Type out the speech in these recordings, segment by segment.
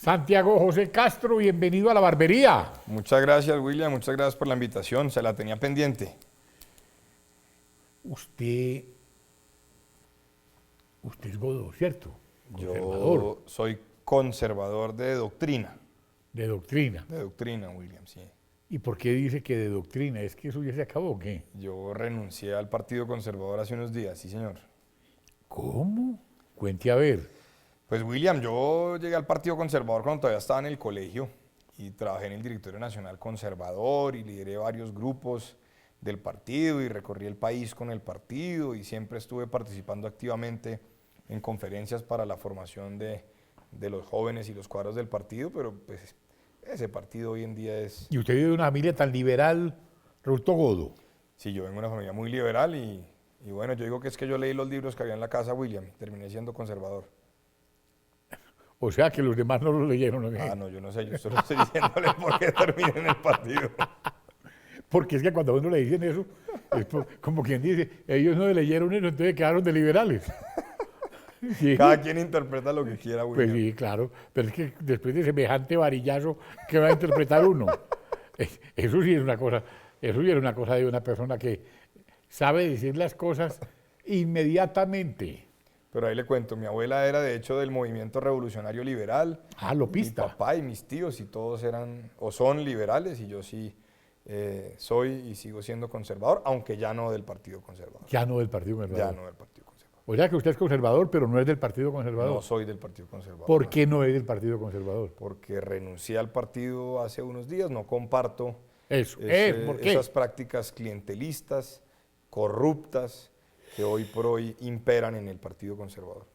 Santiago José Castro, bienvenido a la barbería. Muchas gracias, William. Muchas gracias por la invitación. Se la tenía pendiente. Usted, usted es Godó, ¿cierto? Conservador, Yo soy conservador de doctrina. de doctrina. De doctrina, William, sí. ¿Y por qué dice que de doctrina? ¿Es que eso ya se acabó o qué? Yo renuncié al Partido Conservador hace unos días, sí, señor. ¿Cómo? Cuente a ver. Pues, William, yo llegué al Partido Conservador cuando todavía estaba en el colegio y trabajé en el Directorio Nacional Conservador y lideré varios grupos del partido y recorrí el país con el partido y siempre estuve participando activamente en conferencias para la formación de los jóvenes y los cuadros del partido, pero pues ese partido hoy en día es... ¿Y usted vive de una familia tan liberal, resultó Godó? Sí, yo vengo de una familia muy liberal y bueno, yo digo que es que yo leí los libros que había en la casa, William, y terminé siendo conservador. O sea que los demás no lo leyeron, ¿o qué? Ah, no, yo no sé, yo solo estoy diciéndole por qué terminé en el partido. Porque es que cuando a uno le dicen eso, es como quien dice, ellos no leyeron eso, entonces quedaron de liberales. Sí. Cada quien interpreta lo que quiera, Pues William. sí, claro, pero es que después de semejante varillazo, ¿qué va a interpretar uno? Eso sí es una cosa, eso sí es una cosa de una persona que sabe decir las cosas inmediatamente. Pero ahí le cuento, mi abuela era de hecho del movimiento revolucionario liberal. Ah, Mi lopista. papá y mis tíos y todos eran o son liberales y yo sí soy y sigo siendo conservador, aunque ya no del Partido Conservador. Ya no del Partido Ya Conservador. no del Partido Conservador. O sea que usted es conservador, pero no es del Partido Conservador. No soy del Partido Conservador. ¿Por qué no es del Partido Conservador? Porque renuncié al partido hace unos días, no comparto Eso, ¿por qué? esas prácticas clientelistas, corruptas, que hoy por hoy imperan en el Partido Conservador.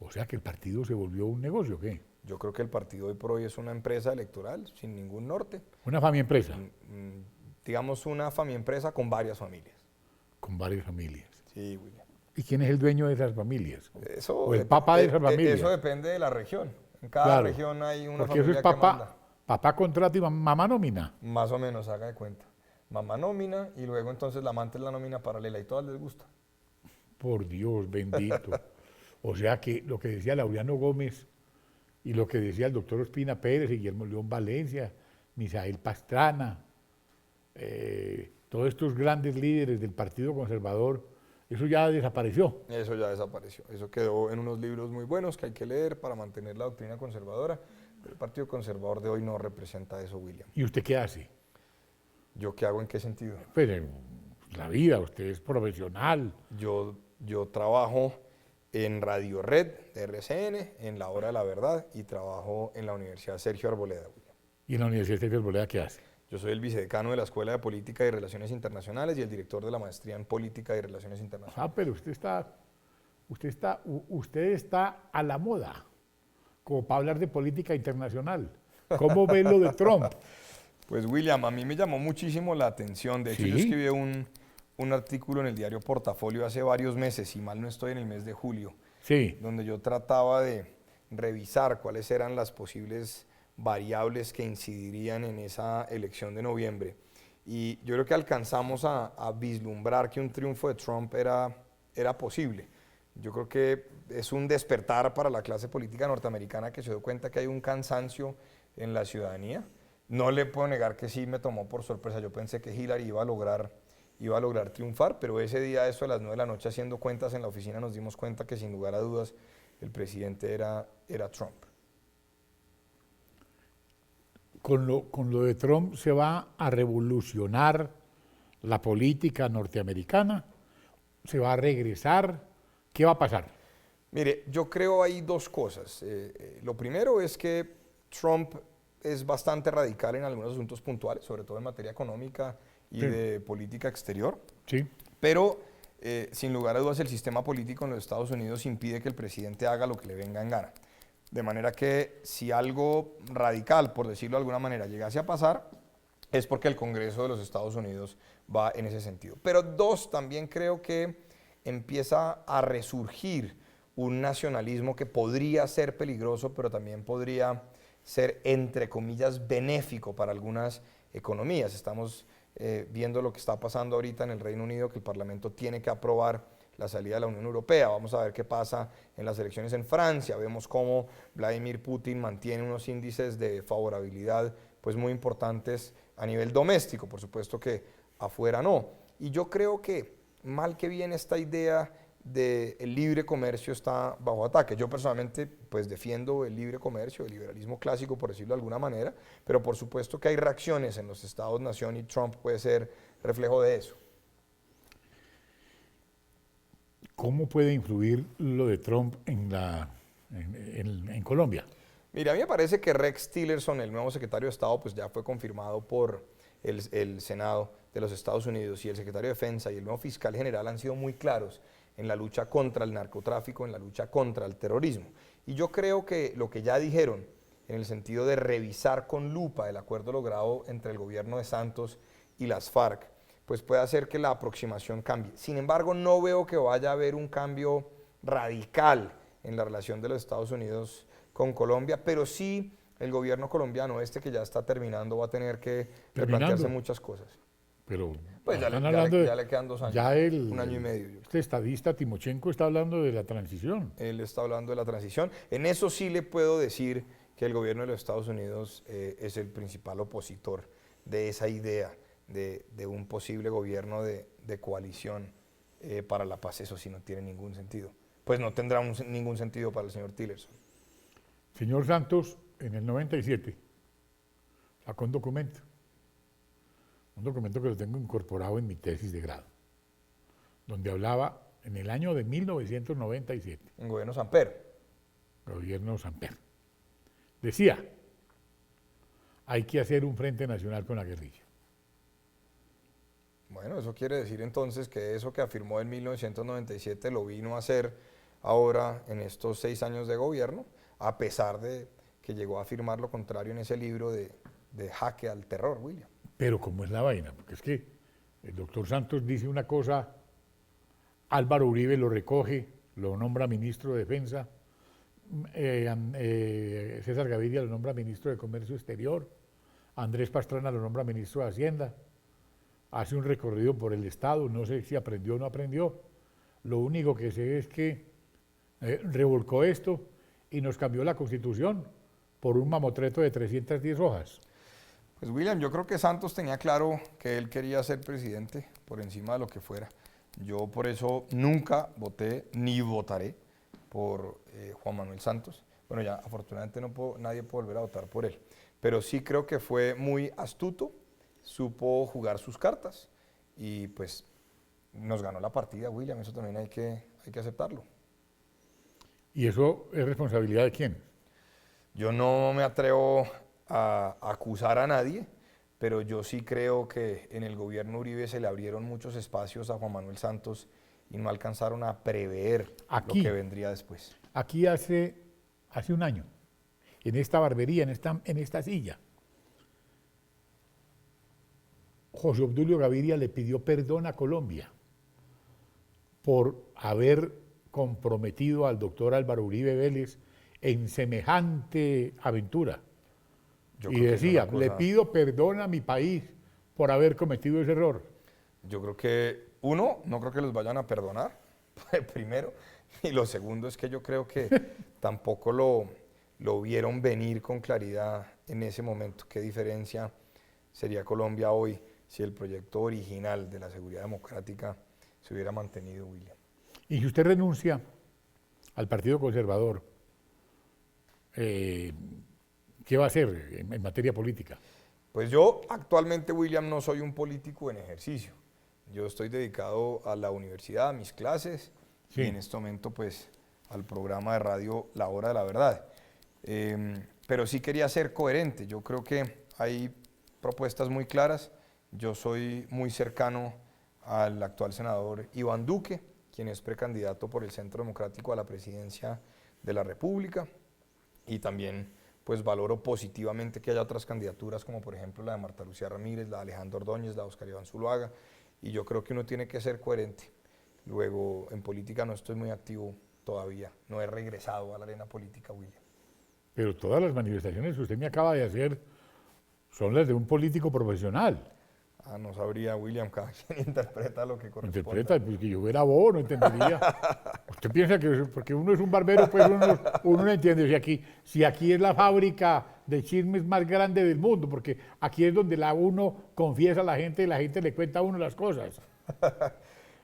O sea que el partido se volvió un negocio, ¿o qué? Yo creo que el partido hoy por hoy es una empresa electoral sin ningún norte. Una familia empresa, Digamos una empresa con varias familias. con varias familias. Sí, William. ¿Y quién es el dueño de esas familias? Eso, O el papa de esa familia. Eso depende de la región. En cada Claro, región hay una porque eso familia es que manda. papá contrata y mamá nómina. Más o menos, haga de cuenta. Mamá nómina y luego entonces la amante es la nómina paralela y todas les gusta. Por Dios bendito. O sea que lo que decía Laureano Gómez y lo que decía el doctor Ospina Pérez, Guillermo León Valencia, Misael Pastrana, todos estos grandes líderes del Partido Conservador, eso ya desapareció. Eso ya desapareció. Eso quedó en unos libros muy buenos que hay que leer para mantener la doctrina conservadora. Pero el Partido Conservador de hoy no representa eso, William. ¿Y usted qué hace? ¿Yo qué hago en qué sentido? Pues en la vida, usted es profesional. Yo trabajo en Radio Red de RCN, en La Hora de la Verdad, y trabajo en la Universidad Sergio Arboleda, William. ¿Y en la Universidad de Bolea qué hace? Yo soy el vicedecano de la Escuela de Política y Relaciones Internacionales y el director de la maestría en Política y Relaciones Internacionales. Ah, pero usted está a la moda, como para hablar de política internacional. ¿Cómo ve lo de Trump? Pues William, a mí me llamó muchísimo la atención. De hecho, ¿Sí? yo escribí un artículo en el diario Portafolio hace varios meses, si mal no estoy, en el mes de julio, Sí, donde yo trataba de revisar cuáles eran las posibles variables que incidirían en esa elección de noviembre. Y yo creo que alcanzamos a vislumbrar que un triunfo de Trump era posible. Yo creo que es un despertar para la clase política norteamericana que se dio cuenta que hay un cansancio en la ciudadanía. No le puedo negar que sí me tomó por sorpresa. Yo pensé que Hillary iba a lograr triunfar, pero ese día, eso de las 9 de la noche, haciendo cuentas en la oficina, nos dimos cuenta que sin lugar a dudas el presidente era Trump. con lo de Trump se va a revolucionar la política norteamericana, se va a regresar, ¿qué va a pasar? Mire, yo creo hay dos cosas. Lo primero es que Trump es bastante radical en algunos asuntos puntuales, sobre todo en materia económica y Sí. de política exterior, Sí, pero sin lugar a dudas el sistema político en los Estados Unidos impide que el presidente haga lo que le venga en gana. De manera que si algo radical, por decirlo de alguna manera, llegase a pasar, es porque el Congreso de los Estados Unidos va en ese sentido. Pero dos, también creo que empieza a resurgir un nacionalismo que podría ser peligroso, pero también podría ser, entre comillas, benéfico para algunas economías. Estamos viendo lo que está pasando ahorita en el Reino Unido, que el Parlamento tiene que aprobar la salida de la Unión Europea, vamos a ver qué pasa en las elecciones en Francia, vemos cómo Vladimir Putin mantiene unos índices de favorabilidad pues muy importantes a nivel doméstico, por supuesto que afuera no. Y yo creo que mal que bien esta idea del libre comercio está bajo ataque. Yo personalmente pues defiendo el libre comercio, el liberalismo clásico por decirlo de alguna manera, pero por supuesto que hay reacciones en los estados-nación y Trump puede ser reflejo de eso. ¿Cómo puede influir lo de Trump en Colombia? Mira, a mí me parece que Rex Tillerson, el nuevo secretario de Estado, pues ya fue confirmado por el Senado de los Estados Unidos, y el secretario de Defensa y el nuevo fiscal general han sido muy claros en la lucha contra el narcotráfico, en la lucha contra el terrorismo. Y yo creo que lo que ya dijeron en el sentido de revisar con lupa el acuerdo logrado entre el gobierno de Santos y las FARC, pues puede hacer que la aproximación cambie. Sin embargo, no veo que vaya a haber un cambio radical en la relación de los Estados Unidos con Colombia, pero sí el gobierno colombiano, que ya está terminando, va a tener que replantearse muchas cosas. Pero pues ya le quedan 2 años, ya 1 año y medio. Este estadista Timochenko está hablando de la transición. Él está hablando de la transición. En eso sí le puedo decir que el gobierno de los Estados Unidos es el principal opositor de esa idea de un posible gobierno de coalición para la paz. Eso sí no tiene ningún sentido. Pues no tendrá ningún sentido para el señor Tillerson. Señor Santos, en el 97, sacó un documento que lo tengo incorporado en mi tesis de grado, donde hablaba en el año de 1997. En gobierno Samper. Gobierno Samper. Decía, hay que hacer un frente nacional con la guerrilla. Bueno, eso quiere decir entonces que eso que afirmó en 1997 lo vino a hacer ahora en estos 6 años de gobierno, a pesar de que llegó a afirmar lo contrario en ese libro de Jaque al Terror, William. Pero ¿cómo es la vaina? Porque es que el doctor Santos dice una cosa, Álvaro Uribe lo recoge, lo nombra ministro de Defensa, César Gaviria lo nombra ministro de Comercio Exterior, Andrés Pastrana lo nombra ministro de Hacienda, hace un recorrido por el Estado, no sé si aprendió o no aprendió, lo único que sé es que revolcó esto y nos cambió la Constitución por un mamotreto de 310 hojas. Pues William, yo creo que Santos tenía claro que él quería ser presidente por encima de lo que fuera. Yo por eso nunca voté ni votaré por Juan Manuel Santos. Bueno, ya afortunadamente nadie puede volver a votar por él. Pero sí creo que fue muy astuto, supo jugar sus cartas y pues nos ganó la partida, William. Eso también hay que aceptarlo. ¿Y eso es responsabilidad de quién? Yo no me atrevo a acusar a nadie, pero yo sí creo que en el gobierno Uribe se le abrieron muchos espacios a Juan Manuel Santos y no alcanzaron a prever lo que vendría después. Aquí hace 1 año, en esta barbería, en esta silla, José Obdulio Gaviria le pidió perdón a Colombia por haber comprometido al doctor Álvaro Uribe Vélez en semejante aventura. Y decía, le pido perdón a mi país por haber cometido ese error. Yo creo que, no creo que los vayan a perdonar, primero, y lo segundo es que yo creo que tampoco lo vieron venir con claridad en ese momento. ¿Qué diferencia sería Colombia hoy si el proyecto original de la seguridad democrática se hubiera mantenido, William? Y si usted renuncia al Partido Conservador, ¿qué va a hacer en materia política? Pues yo actualmente, William, no soy un político en ejercicio. Yo estoy dedicado a la universidad, a mis clases, sí, y en este momento pues al programa de radio La Hora de la Verdad. Pero sí quería ser coherente. Yo creo que hay propuestas muy claras. Yo soy muy cercano al actual senador Iván Duque, quien es precandidato por el Centro Democrático a la presidencia de la República, y también pues valoro positivamente que haya otras candidaturas, como por ejemplo la de Marta Lucía Ramírez, la de Alejandro Ordóñez, la de Oscar Iván Zuluaga, y yo creo que uno tiene que ser coherente. Luego, en política no estoy muy activo todavía, no he regresado a la arena política, William. Pero todas las manifestaciones que usted me acaba de hacer son las de un político profesional. No sabría, William, cada quien interpreta lo que corresponde. Interpreta, pues que yo fuera vos, no entendería. Usted piensa que porque uno es un barbero, pues uno no entiende. Si aquí es la fábrica de chismes más grande del mundo, porque aquí es donde uno confiesa a la gente y la gente le cuenta a uno las cosas.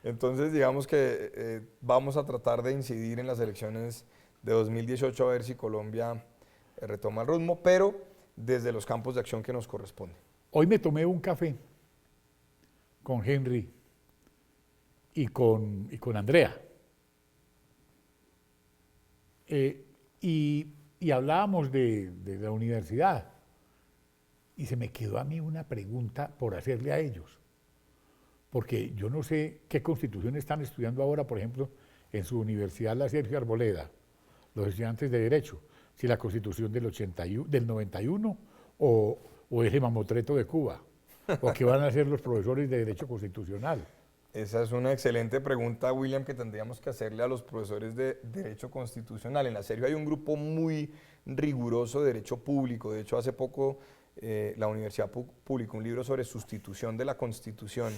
Entonces, digamos que vamos a tratar de incidir en las elecciones de 2018 a ver si Colombia retoma el ritmo, pero desde los campos de acción que nos corresponden. Hoy me tomé un café con Henry y con Andrea. Y hablábamos de la universidad. Y se me quedó a mí una pregunta por hacerle a ellos. Porque yo no sé qué constitución están estudiando ahora, por ejemplo, en su universidad, la Sergio Arboleda, los estudiantes de Derecho. Si la constitución del 91 o ese mamotreto de Cuba. ¿O qué van a hacer los profesores de Derecho Constitucional? Esa es una excelente pregunta, William, que tendríamos que hacerle a los profesores de Derecho Constitucional. En la Sergio hay un grupo muy riguroso de Derecho Público. De hecho, hace poco la universidad publicó un libro sobre sustitución de la Constitución.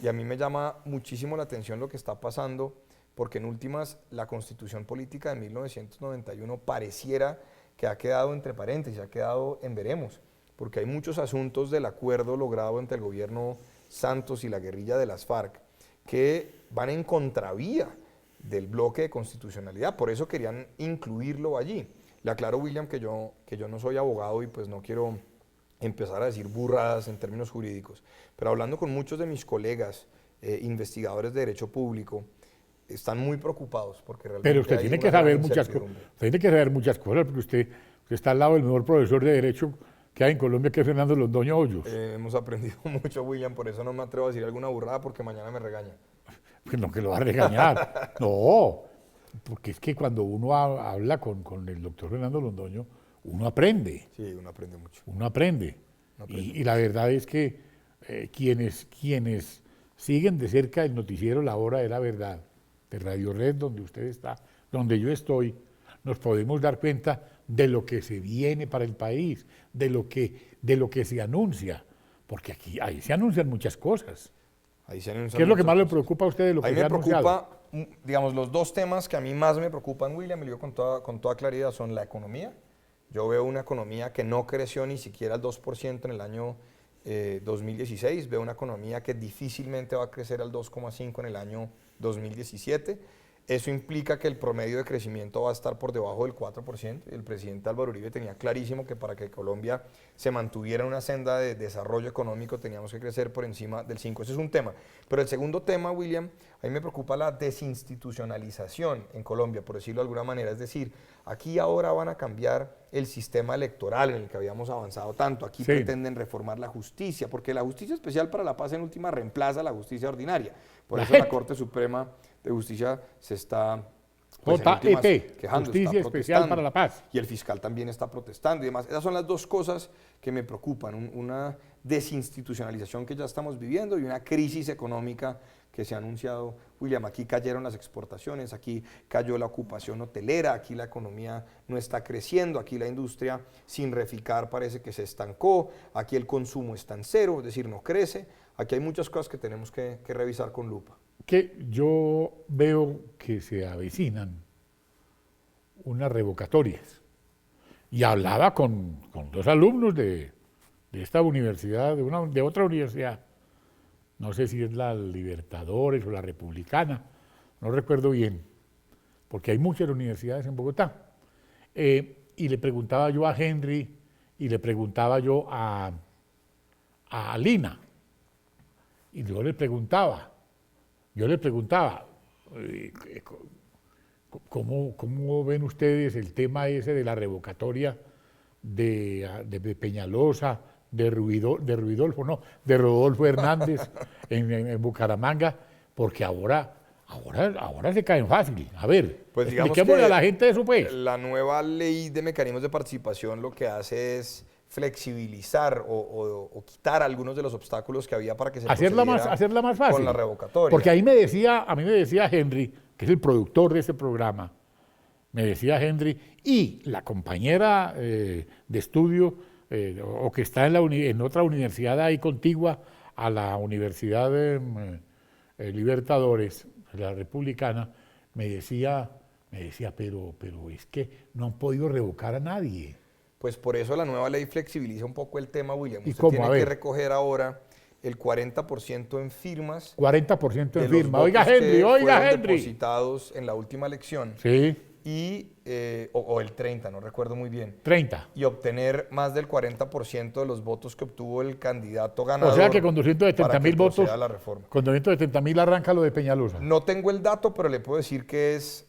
Y a mí me llama muchísimo la atención lo que está pasando, porque en últimas la Constitución Política de 1991 pareciera que ha quedado entre paréntesis, ha quedado en veremos, porque hay muchos asuntos del acuerdo logrado entre el gobierno Santos y la guerrilla de las FARC que van en contravía del bloque de constitucionalidad, por eso querían incluirlo allí. Le aclaro, William, que yo no soy abogado y pues no quiero empezar a decir burradas en términos jurídicos, pero hablando con muchos de mis colegas investigadores de derecho público, están muy preocupados porque realmente pero usted tiene que saber muchas cosas. Usted tiene que saber muchas cosas porque usted está al lado del mejor profesor de derecho que hay en Colombia, que es Fernando Londoño Hoyos. Hemos aprendido mucho, William, por eso no me atrevo a decir alguna burrada porque mañana me regaña. Pues no, que lo va a regañar. No, porque es que cuando uno habla con el doctor Fernando Londoño, uno aprende. Sí, uno aprende mucho. Uno aprende. Y la verdad es que quienes siguen de cerca el noticiero La Hora de la Verdad, de Radio Red, donde usted está, donde yo estoy, nos podemos dar cuenta de lo que se viene para el país, de lo que se anuncia, porque ahí se anuncian muchas cosas. Ahí se anuncian ¿Qué es lo que más le cosas. preocupa a usted de lo que se ha anunciado? A mí me preocupa, digamos, los dos temas que a mí más me preocupan, William, y lo digo con toda claridad, son la economía. Yo veo una economía que no creció ni siquiera al 2% en el año 2016, veo una economía que difícilmente va a crecer al 2,5% en el año 2017. Eso implica que el promedio de crecimiento va a estar por debajo del 4%. El presidente Álvaro Uribe tenía clarísimo que para que Colombia se mantuviera en una senda de desarrollo económico teníamos que crecer por encima del 5%. Ese es un tema. Pero el segundo tema, William, a mí me preocupa la desinstitucionalización en Colombia, por decirlo de alguna manera. Es decir, aquí ahora van a cambiar el sistema electoral en el que habíamos avanzado tanto. Aquí Sí. pretenden reformar la justicia, porque la Justicia Especial para la Paz en última reemplaza a la justicia ordinaria. Por La eso la JEP. Corte Suprema de Justicia se está pues, en JEP, últimas, quejando, Justicia está Especial protestando, para la Paz. y el fiscal también está protestando y demás. Esas son las dos cosas que me preocupan, una desinstitucionalización que ya estamos viviendo y una crisis económica que se ha anunciado. William, aquí cayeron las exportaciones, aquí cayó la ocupación hotelera, aquí la economía no está creciendo, aquí la industria sin reficar parece que se estancó, aquí el consumo está en cero, es decir, no crece. Aquí hay muchas cosas que tenemos que revisar con lupa. Que yo veo que se avecinan unas revocatorias. Y hablaba con dos alumnos de esta universidad, de otra universidad, no sé si es la Libertadores o la Republicana, no recuerdo bien, porque hay muchas universidades en Bogotá. Y le preguntaba yo a Henry y le preguntaba yo a Lina, y yo le preguntaba, ¿cómo ven ustedes el tema ese de la revocatoria de Peñalosa, de Rodolfo Hernández en Bucaramanga? Porque ahora se caen fácil. A ver, Pues digamos expliquémosle que a la gente eso, pues. la nueva ley de mecanismos de participación lo que hace es flexibilizar o quitar algunos de los obstáculos que había para que se hacerla más fácil. con la revocatoria. Porque a mí me decía Henry, que es el productor de este programa, me decía Henry, y la compañera de estudio o que está en otra universidad ahí contigua a la Universidad Libertadores, la Republicana, me decía, pero es que no han podido revocar a nadie. Pues por eso la nueva ley flexibiliza un poco el tema, William. ¿Y Usted cómo? tiene A que ver. recoger ahora el 40% en firmas 40% de en los firma. votos Oiga, Henry, que oiga, fueron Henry. depositados en la última elección. Sí, Y, o el 30, no recuerdo muy bien. 30. Y obtener más del 40% de los votos que obtuvo el candidato ganador. O sea que con 270 para que mil votos, proceda la reforma. con 270.000 arranca lo de Peñalosa. No tengo el dato, pero le puedo decir que es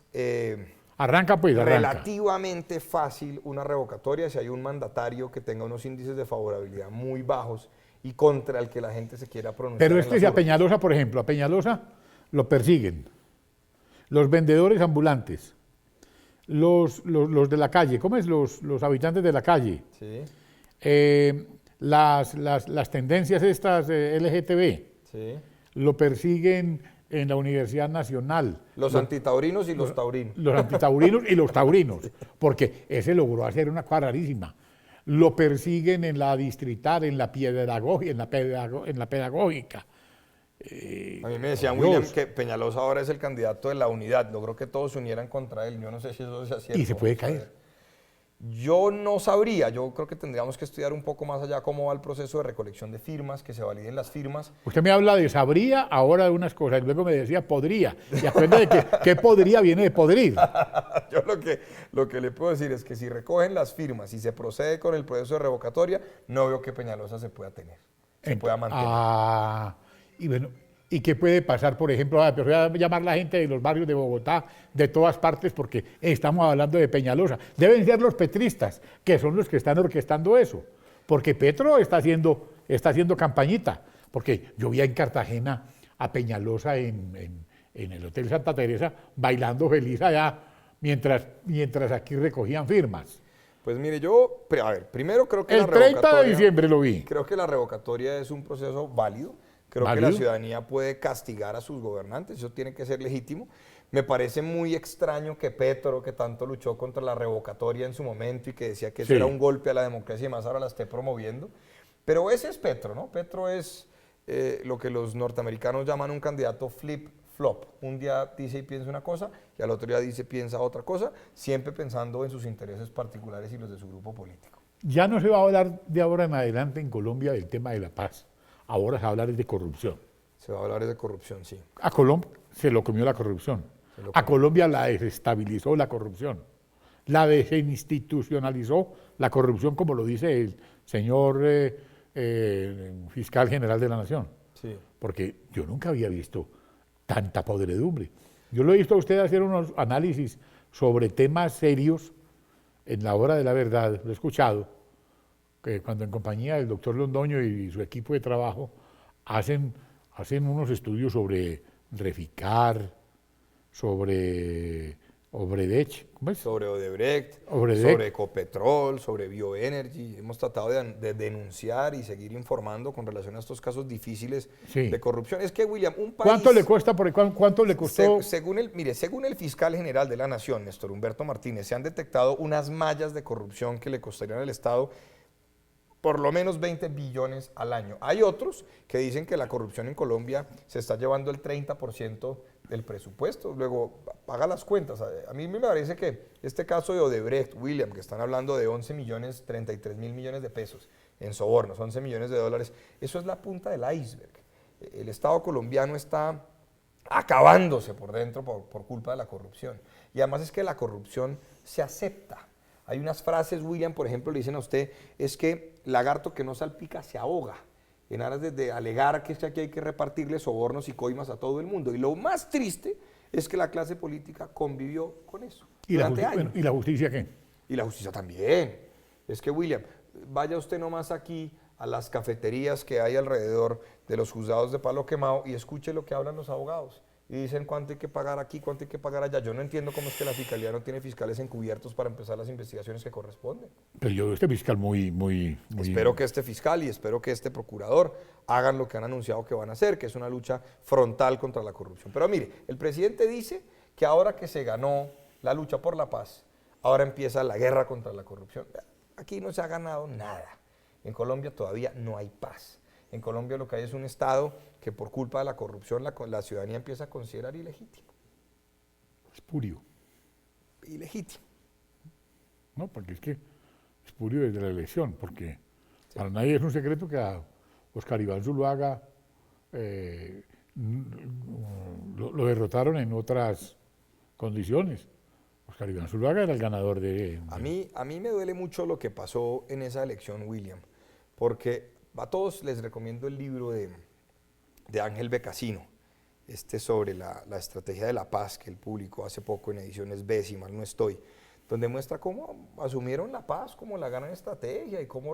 Arranca pues, arranca. relativamente fácil una revocatoria si hay un mandatario que tenga unos índices de favorabilidad muy bajos y contra el que la gente se quiera pronunciar. Pero en es que las si a urnas. Peñalosa, por ejemplo, a Peñalosa lo persiguen los vendedores ambulantes, los de la calle, ¿cómo es? Los habitantes de la calle, Sí, las tendencias estas LGTB, sí. lo persiguen en la Universidad Nacional. Los antitaurinos y los taurinos. Los antitaurinos y los taurinos, porque ese logró hacer una cosa rarísima. Lo persiguen en la distrital, en la pedagogía, en la pedagógica. A mí me decían, Dios. William, que Peñalosa ahora es el candidato de la unidad. Logró que todos se unieran contra él. Yo no sé si eso sea cierto. Y se puede Vamos a caer. ver. Yo no sabría. Yo creo que tendríamos que estudiar un poco más allá cómo va el proceso de recolección de firmas, que se validen las firmas. Usted me habla de sabría, ahora de unas cosas, y luego me decía podría. Y acuérdate de que podría viene de podrir. Yo lo que le puedo decir es que si recogen las firmas y se procede con el proceso de revocatoria, no veo que Peñalosa se pueda tener, se pueda mantener. Y bueno, ¿y qué puede pasar, por ejemplo? Pero voy a llamar a la gente de los barrios de Bogotá, de todas partes, porque estamos hablando de Peñalosa. Deben ser los petristas, que son los que están orquestando eso. Porque Petro está haciendo campañita. Porque yo vi en Cartagena a Peñalosa en el Hotel Santa Teresa bailando feliz allá, mientras aquí recogían firmas. Pues mire, a ver, primero creo que El la 30 de revocatoria, diciembre lo vi. creo que la revocatoria es un proceso válido. Creo que ¿Válido? la ciudadanía puede castigar a sus gobernantes, eso tiene que ser legítimo. Me parece muy extraño que Petro, que tanto luchó contra la revocatoria en su momento y que decía que eso Sí. era un golpe a la democracia y más ahora la esté promoviendo. Pero ese es Petro, ¿no? Petro es lo que los norteamericanos llaman un candidato flip-flop. Un día dice y piensa una cosa y al otro día dice y piensa otra cosa, siempre pensando en sus intereses particulares y los de su grupo político. Ya no se va a hablar de ahora en adelante en Colombia del tema de la paz. Ahora se va a hablar de corrupción. Se va a hablar de corrupción, sí. A Colombia se lo comió la corrupción. A Colombia la desestabilizó la corrupción. La desinstitucionalizó la corrupción, como lo dice el señor fiscal general de la Nación. Sí. Porque yo nunca había visto tanta podredumbre. Yo lo he visto a usted hacer unos análisis sobre temas serios en la hora de la verdad, lo he escuchado, que cuando en compañía del doctor Londoño y su equipo de trabajo hacen unos estudios sobre Reficar, sobre Obredech, ¿cómo es? Sobre Odebrecht, Odebrecht. sobre Ecopetrol, sobre Bioenergy. Hemos tratado de denunciar y seguir informando con relación a estos casos difíciles Sí. de corrupción. Es que, William, un país... ¿Cuánto le cuesta? ¿Cuánto le costó? Según el fiscal general de la Nación, Néstor Humberto Martínez, se han detectado unas mallas de corrupción que le costarían al Estado por lo menos 20 billones al año. Hay otros que dicen que la corrupción en Colombia se está llevando el 30% del presupuesto. Luego, paga las cuentas. A mí me parece que este caso de Odebrecht, William, que están hablando de 11 millones, 33 mil millones de pesos en sobornos, 11 millones de dólares, eso es la punta del iceberg. El Estado colombiano está acabándose por dentro por culpa de la corrupción. Y además es que la corrupción se acepta. Hay unas frases, William, por ejemplo, le dicen a usted, es que lagarto que no salpica se ahoga, en aras de alegar que aquí hay que repartirle sobornos y coimas a todo el mundo. Y lo más triste es que la clase política convivió con eso durante años. Bueno, ¿y la justicia qué? Y la justicia también. Es que, William, vaya usted nomás aquí a las cafeterías que hay alrededor de los juzgados de Palo Quemado y escuche lo que hablan los abogados. Y dicen cuánto hay que pagar aquí, cuánto hay que pagar allá. Yo no entiendo cómo es que la Fiscalía no tiene fiscales encubiertos para empezar las investigaciones que corresponden. Pero yo veo este fiscal muy... Espero que este fiscal y espero que este procurador hagan lo que han anunciado que van a hacer, que es una lucha frontal contra la corrupción. Pero mire, el presidente dice que ahora que se ganó la lucha por la paz, ahora empieza la guerra contra la corrupción. Aquí no se ha ganado nada. En Colombia todavía no hay paz. En Colombia lo que hay es un Estado que por culpa de la corrupción la ciudadanía empieza a considerar ilegítimo. Espurio. Ilegítimo. No, porque es que espurio desde la elección, porque para nadie es un secreto que a Oscar Iván Zuluaga lo derrotaron en otras condiciones. Oscar Iván Zuluaga era el ganador de... A mí me duele mucho lo que pasó en esa elección, William, porque a todos les recomiendo el libro de Ángel Becasino, sobre la estrategia de la paz que él publicó hace poco en ediciones B, si mal no estoy, donde muestra cómo asumieron la paz como la gran estrategia y cómo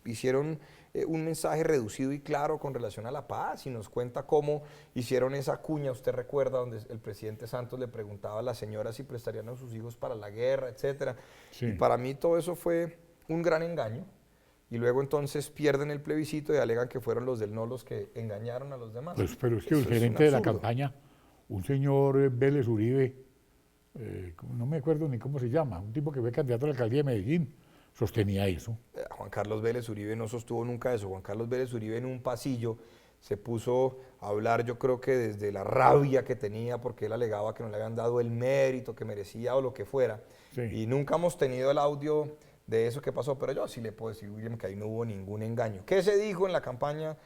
hicieron un mensaje reducido y claro con relación a la paz, y nos cuenta cómo hicieron esa cuña, usted recuerda, donde el presidente Santos le preguntaba a la señora si prestarían a sus hijos para la guerra, etcétera. Sí. Y para mí todo eso fue un gran engaño, y luego entonces pierden el plebiscito y alegan que fueron los del no los que engañaron a los demás. Pues, pero es que el Eso es un gerente de la absurdo. campaña, un señor Vélez Uribe, no me acuerdo ni cómo se llama, un tipo que fue candidato a la alcaldía de Medellín, sostenía eso. Juan Carlos Vélez Uribe no sostuvo nunca eso. Juan Carlos Vélez Uribe en un pasillo se puso a hablar, yo creo que desde la rabia que tenía, porque él alegaba que no le habían dado el mérito que merecía o lo que fuera. Sí. Y nunca hemos tenido el audio de eso que pasó, pero yo sí le puedo decir, William, que ahí no hubo ningún engaño. ¿Qué se dijo en la campaña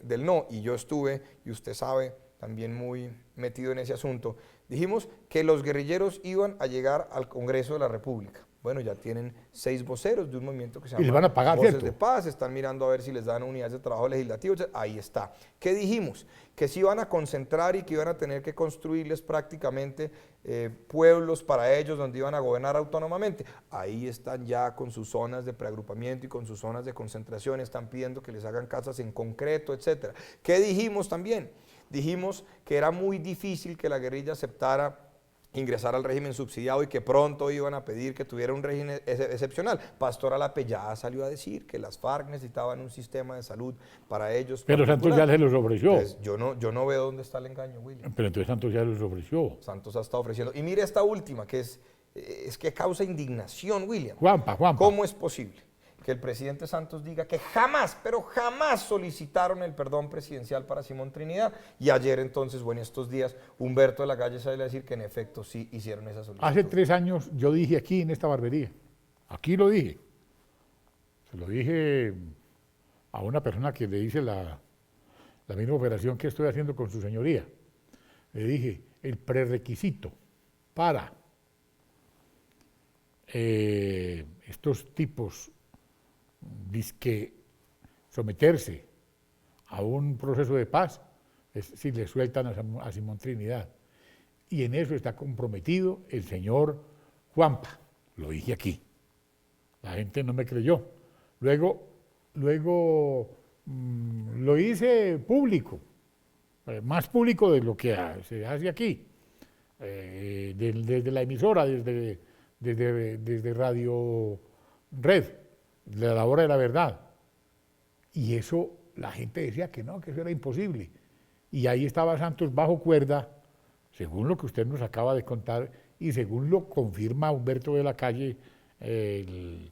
del no? Y yo estuve, y usted sabe, también muy metido en ese asunto. Dijimos que los guerrilleros iban a llegar al Congreso de la República. Bueno, ya tienen 6 voceros de un movimiento que se llama Y les van a pagar, Voces ¿cierto? de Paz, están mirando a ver si les dan unidades de trabajo legislativos, ahí está. ¿Qué dijimos? Que se iban a concentrar y que iban a tener que construirles prácticamente pueblos para ellos donde iban a gobernar autónomamente. Ahí están ya con sus zonas de preagrupamiento y con sus zonas de concentración, están pidiendo que les hagan casas en concreto, etcétera. ¿Qué dijimos también? Dijimos que era muy difícil que la guerrilla aceptara ingresar al régimen subsidiado y que pronto iban a pedir que tuviera un régimen excepcional. Pastor Alape ya salió a decir que las FARC necesitaban un sistema de salud para ellos. Pero Santos ya se los ofreció. Pues yo no veo dónde está el engaño, William. Pero entonces Santos ya los ofreció. Santos ha estado ofreciendo. Y mire esta última, que es que causa indignación, William. Juanpa. ¿Cómo es posible que el presidente Santos diga que jamás, pero jamás solicitaron el perdón presidencial para Simón Trinidad? Y ayer entonces, o en estos días, Humberto de la Calle sale a decir que en efecto sí hicieron esa solicitud. Hace 3 años yo dije aquí en esta barbería, aquí lo dije, se lo dije a una persona que le hice la misma operación que estoy haciendo con su señoría. Le dije, el prerequisito para estos tipos disque someterse a un proceso de paz es si le sueltan a Simón Trinidad. Y en eso está comprometido el señor Juanpa. Lo dije aquí. La gente no me creyó. Luego lo hice público, más público de lo que se hace aquí, desde la emisora, desde Radio Red, de la hora de la verdad. Y eso la gente decía que no, que eso era imposible. Y ahí estaba Santos bajo cuerda, según lo que usted nos acaba de contar y según lo confirma Humberto de la Calle, el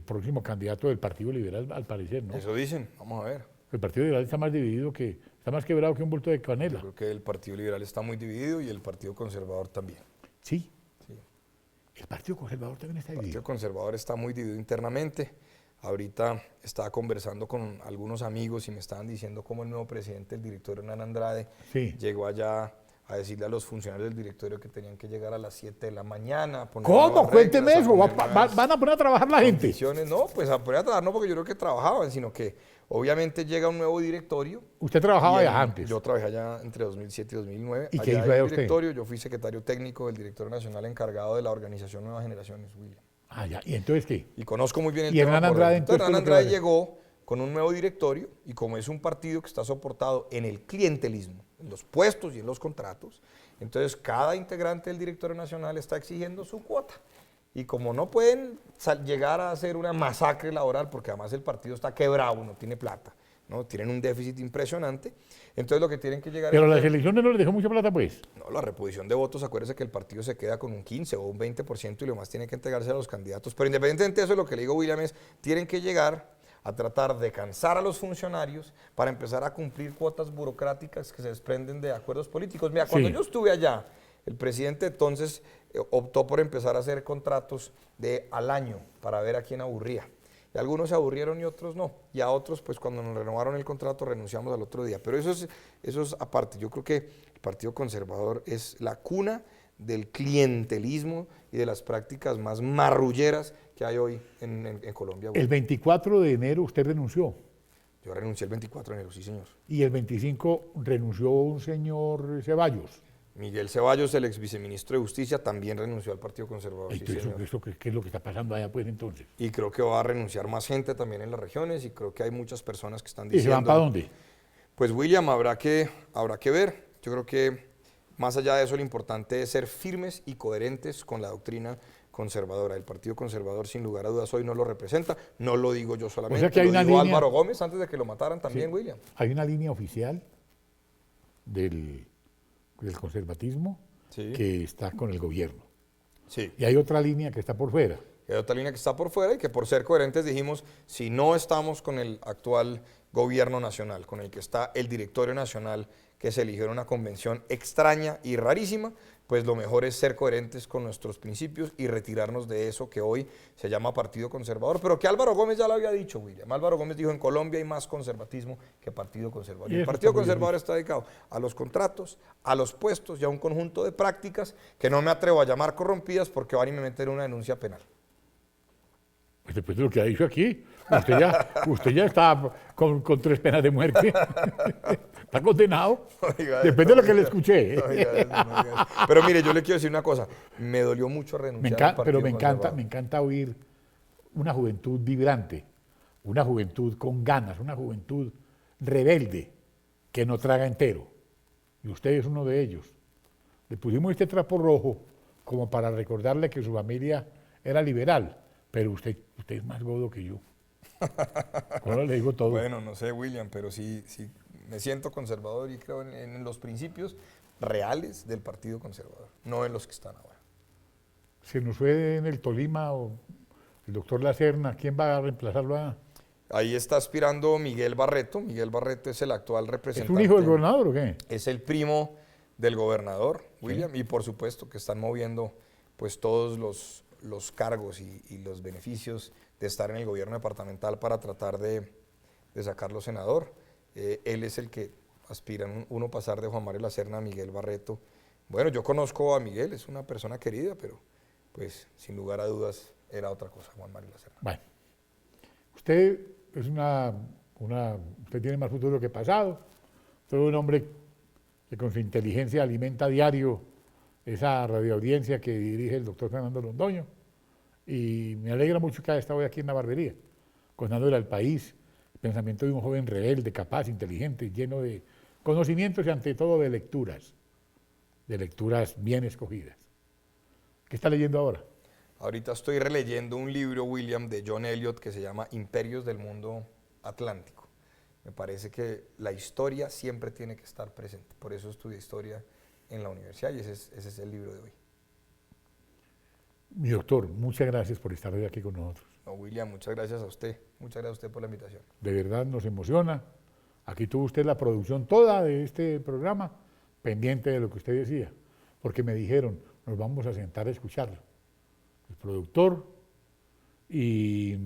próximo candidato del Partido Liberal, al parecer, ¿no? Eso dicen, vamos a ver. El Partido Liberal está más dividido está más quebrado que un bulto de canela. Yo creo que el Partido Liberal está muy dividido y el Partido Conservador también. Sí. Sí. El Partido Conservador también está El Partido dividido. Conservador está muy dividido internamente. Ahorita estaba conversando con algunos amigos y me estaban diciendo cómo el nuevo presidente, el director Hernán Andrade, Sí. llegó allá a decirle a los funcionarios del directorio que tenían que llegar a las 7 de la mañana. A poner ¿Cómo? nuevas Cuénteme reglas, a eso. poner nuevas ¿Van a poner a trabajar la gente? condiciones. No, pues a poner a trabajar no, porque yo creo que trabajaban, sino que obviamente llega un nuevo directorio. Usted trabajaba Y ya antes. Yo trabajé allá entre 2007 y 2009. ¿Y qué Allá hizo en allá el usted? directorio, yo fui secretario técnico del directorio nacional encargado de la organización Nuevas Generaciones, William. Ah, ya. ¿Y entonces qué? Y conozco muy bien el ¿Y tema. Hernán por Andrade, dentro. entonces, Hernán qué es lo que va a Andrade hacer? llegó con un nuevo directorio y como es un partido que está soportado en el clientelismo, en los puestos y en los contratos, entonces cada integrante del directorio nacional está exigiendo su cuota. Y como no pueden llegar a hacer una masacre laboral, porque además el partido está quebrado, no tiene plata, ¿no? Tienen un déficit impresionante, entonces lo que tienen que llegar Pero es... las elecciones no les dejó mucha plata, pues. No, la reposición de votos, acuérdese que el partido se queda con un 15 o un 20% y lo más tiene que entregarse a los candidatos. Pero independientemente de eso, lo que le digo, William, es tienen que llegar a tratar de cansar a los funcionarios para empezar a cumplir cuotas burocráticas que se desprenden de acuerdos políticos. Mira, cuando Sí. yo estuve allá, el presidente entonces optó por empezar a hacer contratos de al año para ver a quién aburría. Y algunos se aburrieron y otros no. Y a otros, pues cuando nos renovaron el contrato, renunciamos al otro día. Pero eso es aparte. Yo creo que el Partido Conservador es la cuna del clientelismo y de las prácticas más marrulleras que hay hoy en Colombia. El 24 de enero usted renunció Yo renuncié el 24 de enero, sí señor. y el 25 renunció un señor Ceballos. Miguel Ceballos, el ex viceministro de Justicia, también renunció al Partido Conservador, sí Entonces, señor. ¿qué es lo que está pasando allá pues entonces? Y creo que va a renunciar más gente también en las regiones y creo que hay muchas personas que están ¿Y se van diciendo... para dónde? Pues William, habrá que ver. Yo creo que más allá de eso lo importante es ser firmes y coherentes con la doctrina conservadora. El Partido Conservador sin lugar a dudas hoy no lo representa, no lo digo yo solamente, O sea que hay lo una dijo línea- Álvaro Gómez antes de que lo mataran también, Sí. William. Hay una línea oficial del conservatismo Sí. que está con el gobierno. Sí. Y hay otra línea que está por fuera. Hay otra línea que está por fuera y que por ser coherentes dijimos, si no estamos con el actual gobierno nacional, con el que está el directorio nacional, que se eligió en una convención extraña y rarísima, pues lo mejor es ser coherentes con nuestros principios y retirarnos de eso que hoy se llama Partido Conservador, pero que Álvaro Gómez ya lo había dicho, William. Álvaro Gómez dijo, en Colombia hay más conservatismo que Partido Conservador. Y Y el eso Partido está muy bien Conservador está dedicado a los contratos, a los puestos y a un conjunto de prácticas que no me atrevo a llamar corrompidas porque van y me meten una denuncia penal. Pues después de lo que ha dicho aquí, usted ya está con 3 penas de muerte. Está condenado. Oiga, Después de lo que le escuché. Oiga, eso, no diga eso. Pero mire, yo le quiero decir una cosa. Me dolió mucho renunciar al Pero Partido Conservador. me encanta oír una juventud vibrante, una juventud con ganas, una juventud rebelde que no traga entero. Y usted es uno de ellos. Le pusimos este trapo rojo como para recordarle que su familia era liberal, pero usted es más godo que yo. Ahora le digo todo. Bueno, no sé, William, pero sí me siento conservador y creo en los principios reales del Partido Conservador, no en los que están ahora. Se nos fue en el Tolima o el doctor Lacerna, ¿quién va a reemplazarlo? Ahí está aspirando Miguel Barreto. Miguel Barreto es el actual ¿Es representante. un hijo del gobernador o qué? Es el primo del gobernador, William, y por supuesto que están moviendo pues todos los cargos y los beneficios de estar en el gobierno departamental para tratar de sacarlo senador. Él es el que aspira uno pasar de Juan Mario Lacerna a Miguel Barreto. Bueno, yo conozco a Miguel, es una persona querida, pero pues sin lugar a dudas era otra cosa Juan Mario Lacerna. Bueno, usted es usted tiene más futuro que pasado. Usted es un hombre que con su inteligencia alimenta a diario esa radioaudiencia que dirige el doctor Fernando Londoño. Y me alegra mucho que haya estado hoy aquí en la barbería, contándole al país el pensamiento de un joven rebelde, capaz, inteligente, lleno de conocimientos y ante todo de lecturas bien escogidas. ¿Qué está leyendo ahora? Ahorita estoy releyendo un libro, William, de John Eliot que se llama Imperios del Mundo Atlántico. Me parece que la historia siempre tiene que estar presente. Por eso estudié historia en la universidad y ese es el libro de hoy. Mi doctor, muchas gracias por estar hoy aquí con nosotros. No, William, muchas gracias a usted. Muchas gracias a usted por la invitación. De verdad nos emociona. Aquí tuvo usted la producción toda de este programa, pendiente de lo que usted decía, porque me dijeron, nos vamos a sentar a escucharlo. El productor y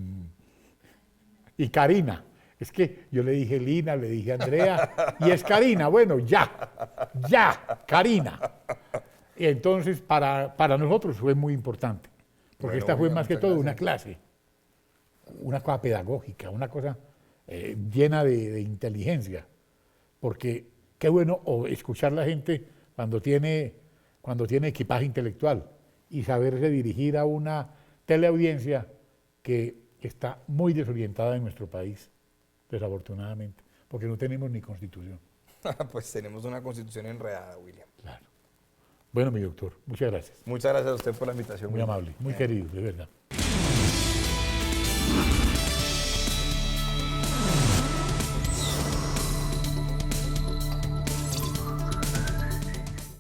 Karina. Es que yo le dije Lina, le dije Andrea, y es Karina. Bueno, ya, Karina. Y entonces para nosotros fue muy importante, porque Bueno, esta fue William, más que muchas todo gracias. una clase, una cosa pedagógica, una cosa llena de inteligencia, porque qué bueno escuchar a la gente cuando tiene equipaje intelectual y saberse dirigir a una teleaudiencia que está muy desorientada en nuestro país, desafortunadamente, porque no tenemos ni constitución. Pues tenemos una constitución enredada, William. Claro. Bueno, mi doctor, muchas gracias. Muchas gracias a usted por la invitación. Muy William. amable, muy querido, de verdad.